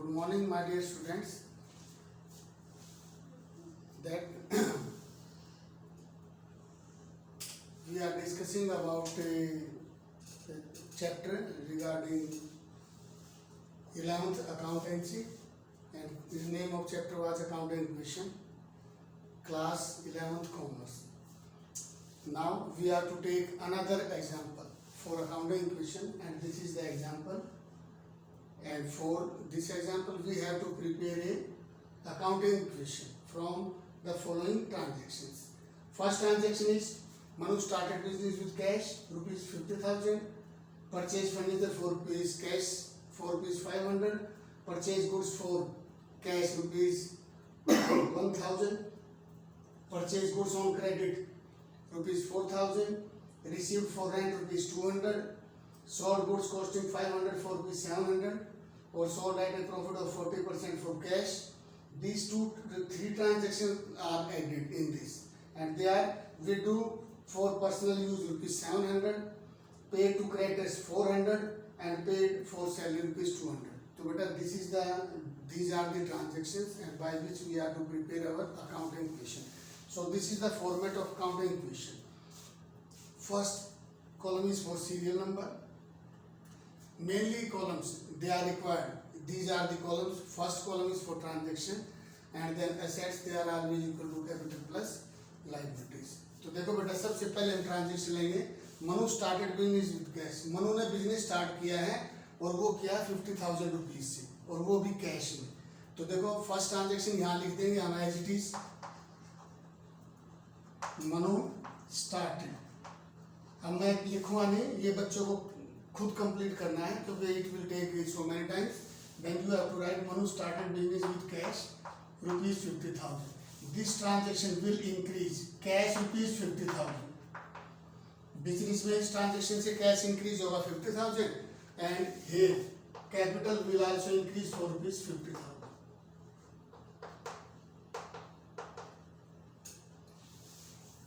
Good morning, my dear students. That we are discussing about a chapter regarding 11th accountancy, and the name of chapter was accounting equation, class 11th commerce. Now we are to take another example for accounting equation, and this is the example. And for this example, we have to prepare a accounting equation from the following transactions. First transaction is Manu started business with cash rupees 50,000, purchase furniture for rupees cash for rupees 500, purchase goods for cash rupees 1,000, purchase goods on credit rupees 4,000, received for rent rupees 200, sold goods costing 500 for rupees 700, or sold at a profit of 40% for cash. These three transactions are added in this, and they are we do for personal use rupees 700, paid to creditors 400, and paid for salary rupees 200. So beta, these are the transactions and by which we are to prepare our accounting equation. So this is the format of accounting equation. First column is for serial number. Mainly columns they are required. These are the columns. First column is for transaction, and then assets they are always equal to capital plus liabilities. तो देखो बेटा, सबसे पहले हम transaction लेंगे. Manu started business with cash. Manu ने business start किया है और वो किया 50,000 रुपीज से, और वो भी कैश में. तो देखो फर्स्ट ट्रांजेक्शन यहाँ लिख देंगे हम as it is. Manu started. अब मैं लिखूंगा नहीं, ये बच्चों को खुद कंप्लीट करना है क्योंकि it will take so many times. Then you have to write Manu started business with cash rupees 50,000. This transaction will increase cash rupees 50,000. Business में इस ट्रांजेक्शन से कैश इंक्रीज होगा 50,000, and here capital will also increase for rupees 50,000.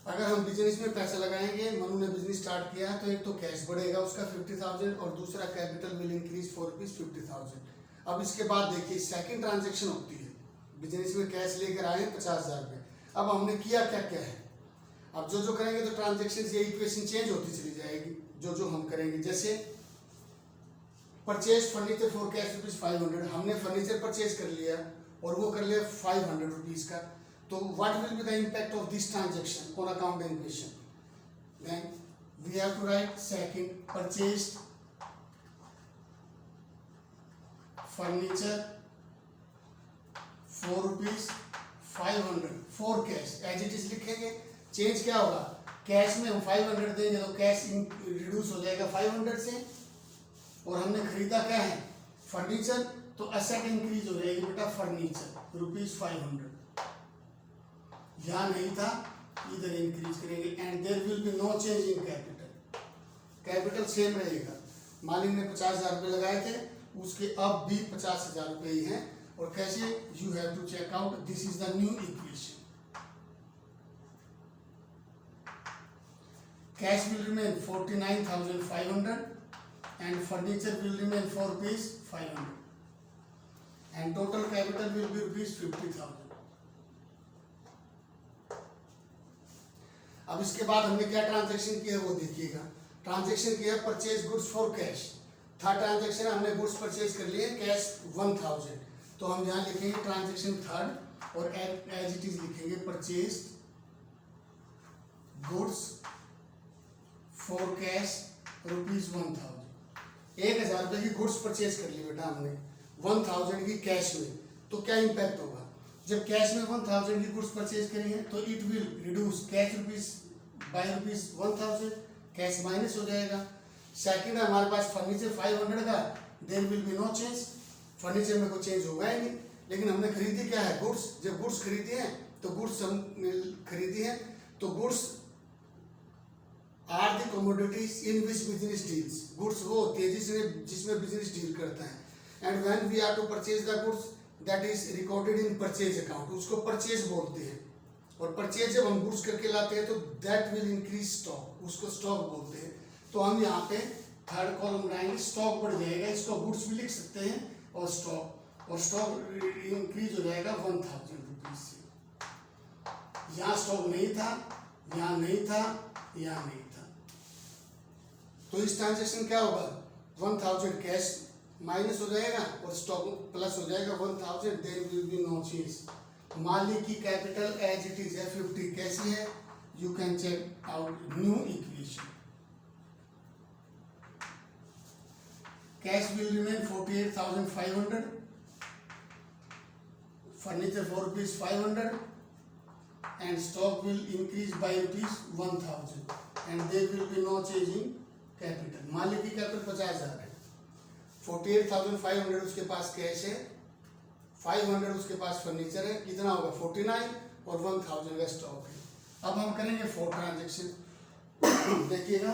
अगर हम business में पैसा लगाएंगे, मनु ने बिजनेस स्टार्ट किया है, तो एक तो कैश बढ़ेगा उसका 50,000 और दूसरा capital will increase for rupees 50,000. अब इसके बाद देखिए सेकंड ट्रांजैक्शन होती है. बिजनेस में कैश लेकर आए 50,000 रुपये. अब हमने किया क्या क्या है. अब जो करेंगे तो ट्रांजैक्शन ये इक्वेशन चेंज होती चली जाएगी जो हम करेंगे. जैसे purchase furniture for cash rupees 500. हमने फर्नीचर परचेज कर लिया और वो कर लिया 500 रुपीज का. तो what will be the impact of this transaction on accounting equation? Then we have to write second purchased furniture for rupees 500 for cash. As it is लिखेंगे. चेंज क्या होगा, कैश में हम 500 देंगे तो कैश रिड्यूस हो जाएगा 500 से, और हमने खरीदा क्या है फर्नीचर, तो एसेट इंक्रीज हो जाएगी बेटा फर्नीचर रुपीज 500. यहाँ नहीं था, इधर इंक्रीज करेंगे, and there will be no change in capital. Capital same रहेगा. मालिक ने 50,000 रुपये लगाए थे, उसके अब भी 50,000 रुपये ही हैं. और कैसे, you have to check out. This is the new equation. Cash will remain 49,500 and furniture will remain for rupees 500, and total capital will be rupees 50,000. अब इसके बाद हमने क्या ट्रांजैक्शन किया वो देखिएगा. ट्रांजैक्शन किया purchase goods for cash. Third transaction हमने गुड्स परचेज कर लिए कैश 1,000. तो हम यहाँ लिखेंगे ट्रांजैक्शन थर्ड, और एज इट इज लिखेंगे purchase goods for cash rupees 1,000. 1,000 रुपये की गुड्स परचेज कर ली बेटा हमने 1,000 की कैश में. तो क्या इम्पैक्ट होगा, जब कैश में 1,000 की गुड्स परचेज करेंगे तो it will reduce cash rupees by rupees 1,000. Cash minus हो जाएगा. सेकंड है हमारे पास फर्नीचर 500 का, there will be no change. Furniture में कोई चेंज होगा ही नहीं. लेकिन हमने खरीदी क्या है गुड्स. जब गुड्स खरीदी है तो गुड्स हम खरीदी है तो goods are the commodities in which business deals. Goods वो होती है जिसमें बिजनेस डील करता है. And when we are to purchase the goods that is recorded in purchase account. उसको परचेज बोलते हैं. और परचेज जब हम गुड्स करके लाते हैं तो दैट विल इंक्रीज स्टॉक. उसको स्टॉक बोलते हैं. तो हम यहाँ पे थर्ड कॉलम बनाएंगे, स्टॉक बढ़ जाएगा. इसको गुड्स भी लिख सकते हैं और स्टॉक. और स्टॉक इंक्रीज हो जाएगा 1000 रुपीज से। यहाँ स्टॉक नहीं था, यहाँ नहीं था, यहाँ नहीं था, तो इस ट्रांजेक्शन क्या होगा, 1000 कैश माइनस हो जाएगा और स्टॉक प्लस हो जाएगा 1000, there will be no change. मालिक की कैपिटल एज इट इज है 50 कैसी है, you can check out new equation. Cash will remain 48,500, furniture for rupees 500 and stock will increase by rupees 1000 and there will be no change in capital। मालिक की capital 50,000 है, 48,500 उसके पास cash है, 500 उसके पास furniture है, कितना होगा 49 और 1000 का स्टॉक है। अब हम करेंगे 4 ट्रांजेक्शन। देखिएगा,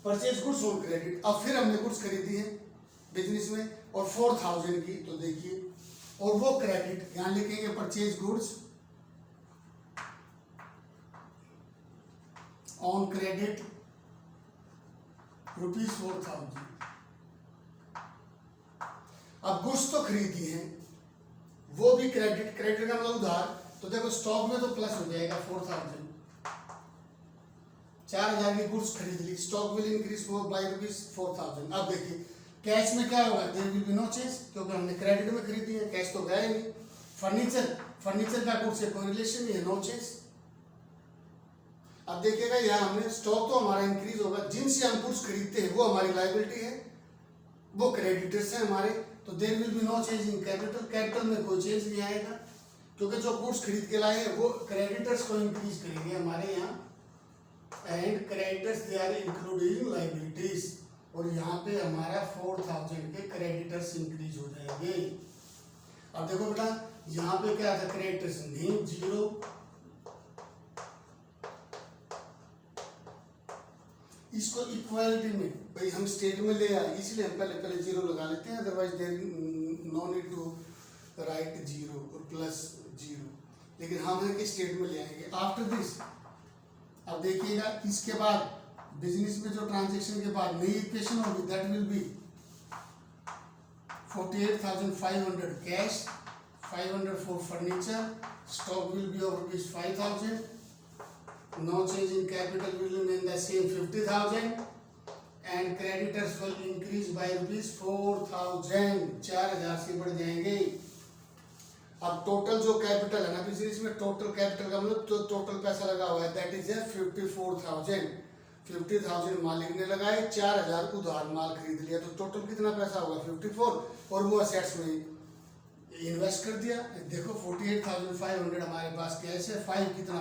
परचेज गुड्स ऑन क्रेडिट, अब फिर हमने गुड्स खरीदी है बिजनेस में और 4000 की, तो देखिए, और वो क्रेडिट यहां लिखेंगे purchase goods on credit rupees 4000। अब गुड्स तो खरीदी है, वो भी क्रेडिट, क्रेडिट का मतलब उधार, तो देखो स्टॉक में तो प्लस हो जाएगा 4000, 4000 की गुड्स खरीद ली, stock will increase by rupees 4000। अब देखिए कैश में क्या होगा, there will be no change, क्योंकि हमने क्रेडिट में खरीदी है, कैश तो गया ही नहीं। फर्नीचर का गुड्स से कोई रिलेशन नहीं है, नो चेंज। अब देखिएगा यहाँ हमने स्टॉक तो हमारा इंक्रीज होगा, जिनसे हम गुड्स खरीदते हैं वो हमारी लायबिलिटी है, वो क्रेडिटर्स हैं हमारे, तो there will be no change in capital, capital में कोई चेंज नहीं आएगा, क्योंकि जो गुड्स खरीद के लाए हैं वो क्रेडिटर्स को इंक्रीज करेंगे हमारे यहाँ, and creditors they are included in liabilities, और यहाँ पे हमारा 4000 के क्रेडिटर्स इंक्रीज हो जाएंगे। अब देखो बेटा, यहाँ पे क्या था, क्रेडिटर्स नहीं, 0, इसको इक्वालिटी में भाई हम स्टेट में ले आए, इसलिए हम पहले 0 लगा लेते हैं, otherwise there no need to write 0 और प्लस 0, लेकिन हम है कि स्टेट में ले आएंगे। आफ्टर दिस, अब देखिएगा इसके बाद बिजनेस में जो ट्रांजैक्शन के बाद नई इक्वेशन होगी, that will be 48,500 cash, 500 for furniture, stock will be of rupees 5,000, no change in capital will remain the same 50,000 and creditors will increase by rupees 4,000, 4000 से बढ़ जाएंगे। अब टोटल जो कैपिटल है ना बिजनेस में, टोटल कैपिटल का मतलब तो टोटल पैसा लगा हुआ है, दैट इज 54,000। 50,000 मालिक ने लगाए, 4000 उधार माल खरीद लिया, तो टोटल कितना पैसा होगा 54, और वो असेट्स में इन्वेस्ट कर दिया। देखो 48,500 हमारे पास कैश है, 5 कितना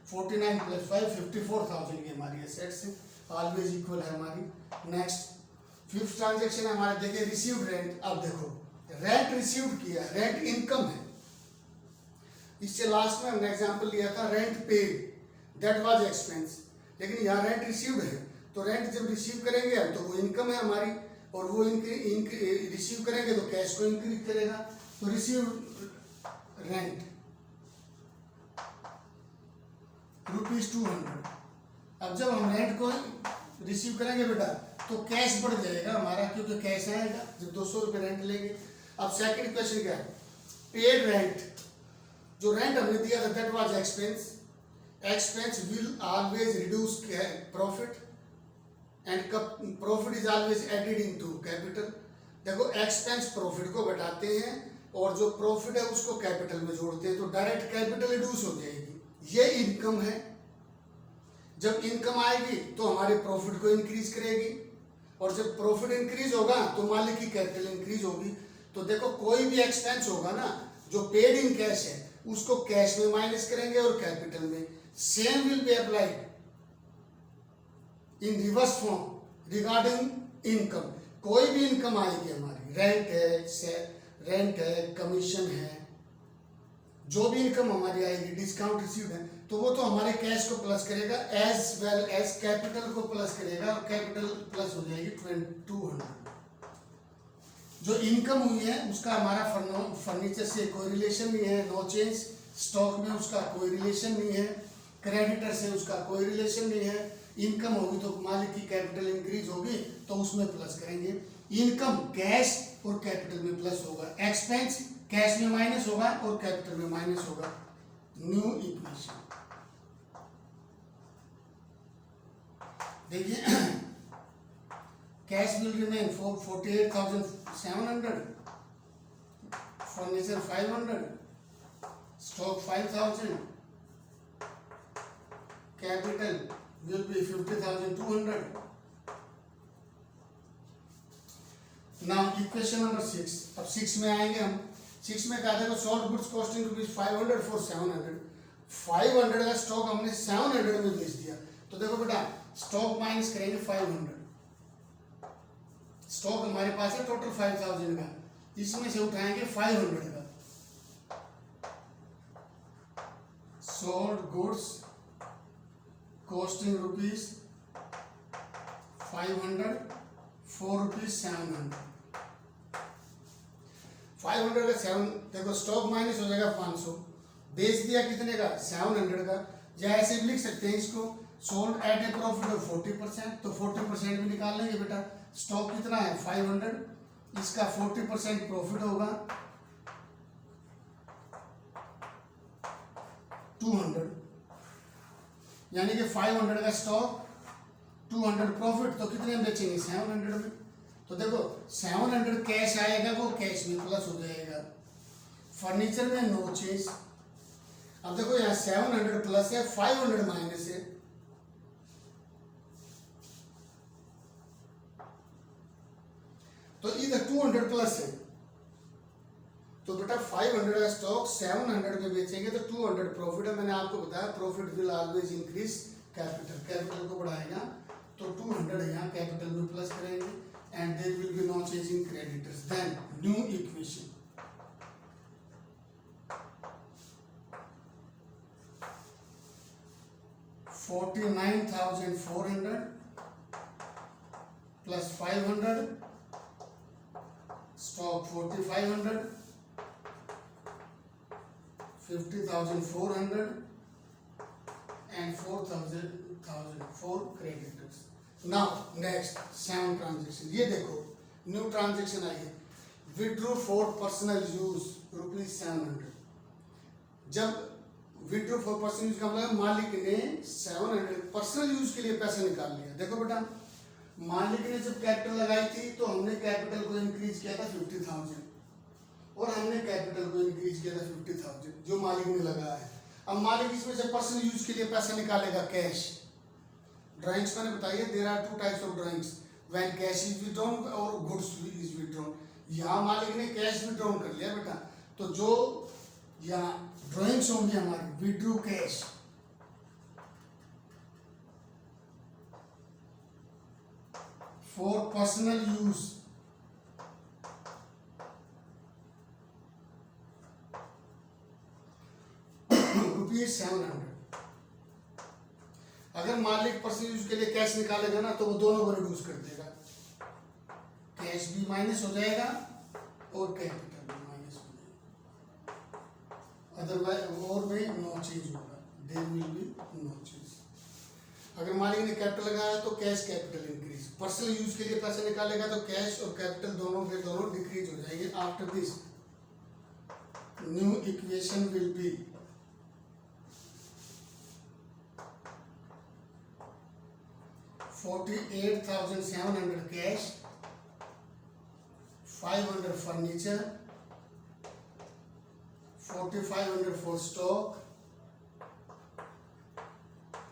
49 प्लस 5 54,000 की हमारी असेट्स है, ऑलवेज इक्वल है हमारी। नेक्स्ट 5th ट्रांजेक्शन हमारे देखिए रिसीव्ड रेंट। अब देखो रेंट रिसीव्ड किया, रेंट इनकम है, इससे लास्ट में हमने एग्जांपल लिया था rent paid, that was expense, लेकिन यहाँ रेंट रिसीव्ड है, तो रेंट जब रिसीव करेंगे तो वो इनकम है हमारी, और वो रिसीव करेंगे तो कैश को इंक्रीज करेगा, तो रिसीव्ड रेंट रुपीज 200। अब जब हम रेंट को रिसीव करेंगे बेटा तो कैश बढ़ जाएगा हमारा, क्योंकि कैश आएगा जब 200 रुपये रेंट लेंगे। अब सेकंड क्वेश्चन क्या है, पेड रेंट, जो रेंट हमने दिया था that was expense, expense will always reduce profit and profit is always added into capital। देखो एक्सपेंस प्रॉफिट को घटाते हैं और जो प्रॉफिट है उसको कैपिटल में जोड़ते हैं, तो डायरेक्ट कैपिटल रिड्यूस हो जाएगी, ये इनकम है। जब इनकम आएगी तो हमारे प्रॉफिट को इंक्रीज करेगी, और जब प्रॉफिट इंक्रीज होगा तो मालिक की कैपिटल इंक्रीज होगी। तो देखो कोई भी एक्सपेंस होगा ना जो पेड इन कैश है, उसको कैश में माइनस करेंगे और कैपिटल में। Same will be applied in reverse form regarding income। कोई भी इनकम आएगी हमारी, रेंट है, कमीशन है, जो भी इनकम हमारी आएगी, डिस्काउंट रिसीव्ड है, तो वो तो हमारे कैश को प्लस करेगा एज वेल एज कैपिटल को प्लस करेगा, और कैपिटल प्लस हो जाएगी 200। जो इनकम हुई है उसका हमारा फर्नीचर से कोई रिलेशन नहीं है, नो चेंज, स्टॉक में उसका कोई रिलेशन नहीं है, क्रेडिटर से उसका कोई रिलेशन नहीं है। इनकम होगी तो मालिक की कैपिटल इंक्रीज होगी तो उसमें प्लस करेंगे। इनकम कैश और कैपिटल में प्लस होगा, एक्सपेंस कैश में माइनस होगा और कैपिटल में माइनस होगा। न्यू इक्वेशन देखिए, cash will remain 48,700, furniture 500, stock 5,000, capital will B 50,200। Now equation number 6, अब 6 में आएंगे हम। 6 में कहा था सोल्ड गुड्स कॉस्टिंग ₹500 फॉर 700, 500 का स्टॉक हमने 700 में बेच दिया। तो देखो बेटा, स्टॉक माइनस करेंगे 500, स्टॉक हमारे पास है टोटल 5,000 का, इसमें से उठाएंगे 500 का। सोल्ड गुड्स कॉस्टिंग ₹500 फॉर ₹700, 500 का 7, देखो स्टॉक माइनस हो जाएगा 500, बेच दिया कितने का 700 का, या ऐसे भी लिख सकते हैं इसको, sold at A profit of 40%, तो 40% भी निकाल लेंगे बेटा। स्टॉक कितना है 500, इसका 40% प्रॉफिट होगा 200, यानी कि 500 का स्टॉक 200 प्रॉफिट, तो कितने में बेचेंगे 700 में। तो देखो 700 कैश आएगा, वो कैश में प्लस हो जाएगा। फर्नीचर में नो चेंज। अब देखो यहाँ 700 प्लस है, 500 माइनस है, तो इधर 200 प्लस है, तो बेटा 500 का स्टॉक 700 में बेचेंगे तो 200 प्रॉफिट है। मैंने आपको बताया profit will always increase capital, capital को बढ़ाएगा, तो 200 यहाँ कैपिटल में प्लस करेंगे and there will be no change in creditors. Then new equation, $49,400 plus 500, stock 4,500, 50,400 and 4,000 for creditors. Now next 7 transaction, ये देखो न्यू ट्रांजेक्शन आई है, विड्रू फॉर पर्सनल यूज ₹700। जब विड्रू फॉर पर्सनल यूज का मतलब मालिक ने 700 पर्सनल यूज के लिए पैसे निकाल लिया। देखो बेटा, मालिक ने जब कैपिटल लगाई थी तो हमने कैपिटल को इंक्रीज किया था 50,000 और हमने कैपिटल को इंक्रीज किया था 50,000 जो मालिक ने लगाया है। अब मालिक इसमें से पर्सनल यूज के लिए पैसा निकालेगा कैश। ड्राइंग्स मैंने बताई है, there are 2 types of drawings, when cash is withdrawn और गुड्स इज विथड्रॉन। यहाँ मालिक ने कैश विथड्रॉन कर लिया बेटा, तो जो यहाँ ड्राइंग्स होंगी हमारी withdraw cash, for personal use ₹700। अगर मालिक पर्सनल यूज के लिए कैश निकालेगा ना तो वो दोनों को रिड्यूस कर देगा, कैश भी माइनस हो जाएगा और कैपिटल भी माइनस हो जाएगा, अदरवाइज और में नो चेंज होगा, there will be no change. अगर मालिक ने कैपिटल लगाया तो cash capital increase, personal use के लिए पैसे निकालेगा तो कैश और कैपिटल दोनों के दोनों डिक्रीज हो जाएंगे। After this new equation will be $48,700 cash, 500 furniture, 4,500 for stock,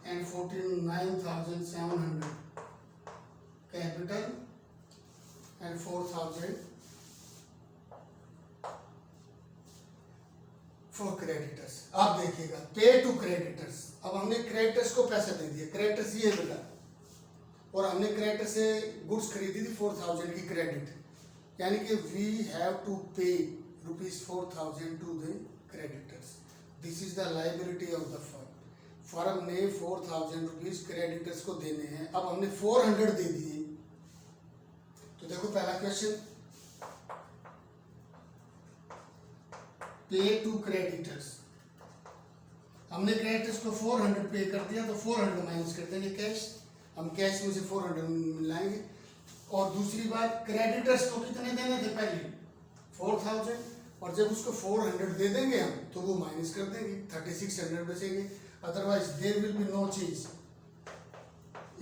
and 49,700 capital, and 4,000 for creditors। अब देखिएगा पे टू क्रेडिटर्स। अब हमने क्रेडिटर्स को पैसे दे दिए, क्रेडिटर्स ये बेटा, और हमने क्रेडिटर से गुड्स खरीदी थी 4,000 की क्रेडिट, यानी कि we have to pay ₹4,000 to the creditors. This is the liability of the firm. Firm ने 4,000 रुपीज क्रेडिटर्स को देने हैं, अब हमने 400 दे दिए। तो देखो पहला क्वेश्चन, पे टू क्रेडिटर्स, हमने क्रेडिटर्स को 400 पे कर दिया, तो 400 माइनस कर देंगे कैश, हम कैश में से 400 मिलाएंगे और दूसरी बात क्रेडिटर्स को कितने देने थे पहले 4000, और जब उसको 400 दे देंगे हम तो वो माइनस कर देंगे, 3600 बचेंगे। Otherwise there will be no change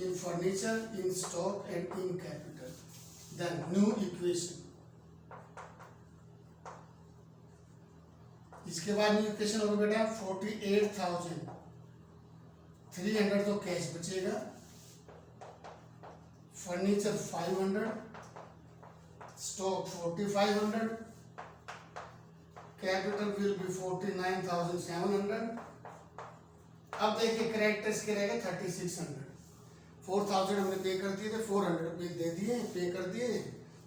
in furniture, in stock and in capital. Then new equation, इसके बाद न्यू इक्वेशन होगा बेटा 48,300 तो कैश बचेगा, furniture 500, stock 4500, capital will B 49,700। अब देखिए क्रेडिटर्स के रहेगा 3600, 4000 हमने पे कर दिए थे, 400 पे दे दिए, पे कर दिए,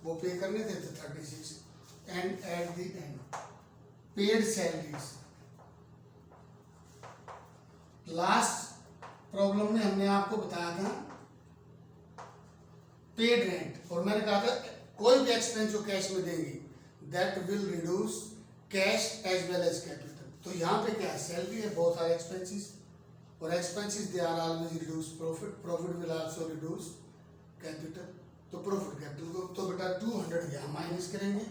वो पे करने थे तो 36। And at the end paid salaries, last problem में हमने आपको बताया था पेड रेंट, और मैंने कहा था कोई भी एक्सपेंस जो कैश में देंगे that will reduce cash as well as capital. तो यहाँ पे क्या है, सैलरी है, बहुत सारे एक्सपेंसेस, और expenses they are always reduce profit, profit will also reduce capital. तो प्रॉफिट कैपिटल को तो बेटा 200 यहाँ माइनस करेंगे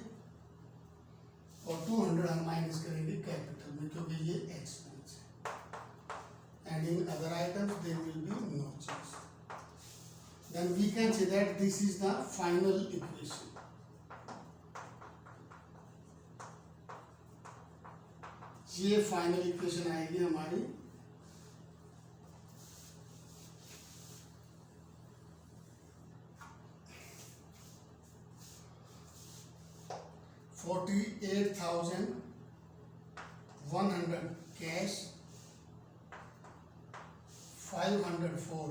और 200 हम माइनस करेंगे कैपिटल में, क्योंकि ये एक्सपेंस है। And in other items there will be no change. Then we can say that this is the final equation. ये फाइनल इक्वेशन आएगी हमारी 48,100 cash, 500 for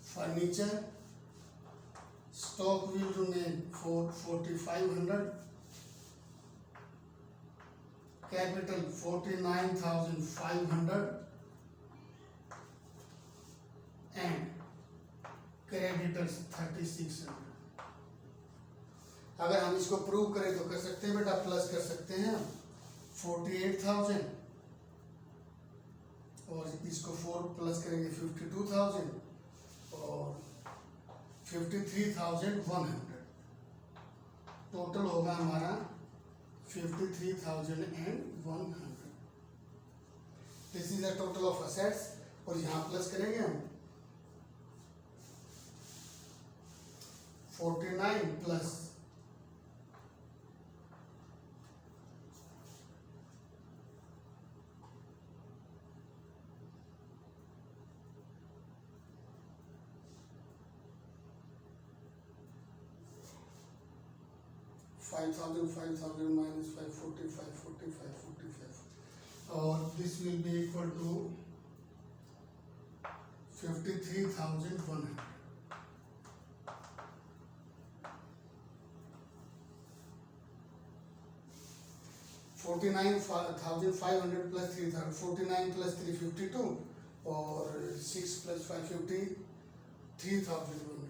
furniture, stock will remain for 4500, capital 49,500 and creditors 3600। अगर हम इसको prove करें तो कर सकते हैं बेटा, प्लस कर सकते हैं हम 48,000 और इसको 4 प्लस करेंगे 52,000 और 53,100, टोटल होगा हमारा 53,100। This is the total of assets, और यहाँ प्लस करेंगे हम 49 प्लस 5,000 minus 545, और this will be equal to 53,100। 49,500 plus 3,000, 49 plus 352 और 6 plus 550, 3,100।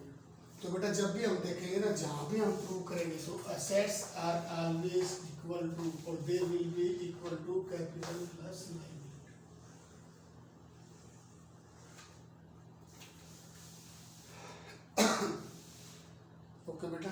तो बेटा जब भी हम देखेंगे ना, जहाँ भी हम प्रूव करेंगे, so assets are always equal to और they will be equal to capital plus liability. Okay बेटा।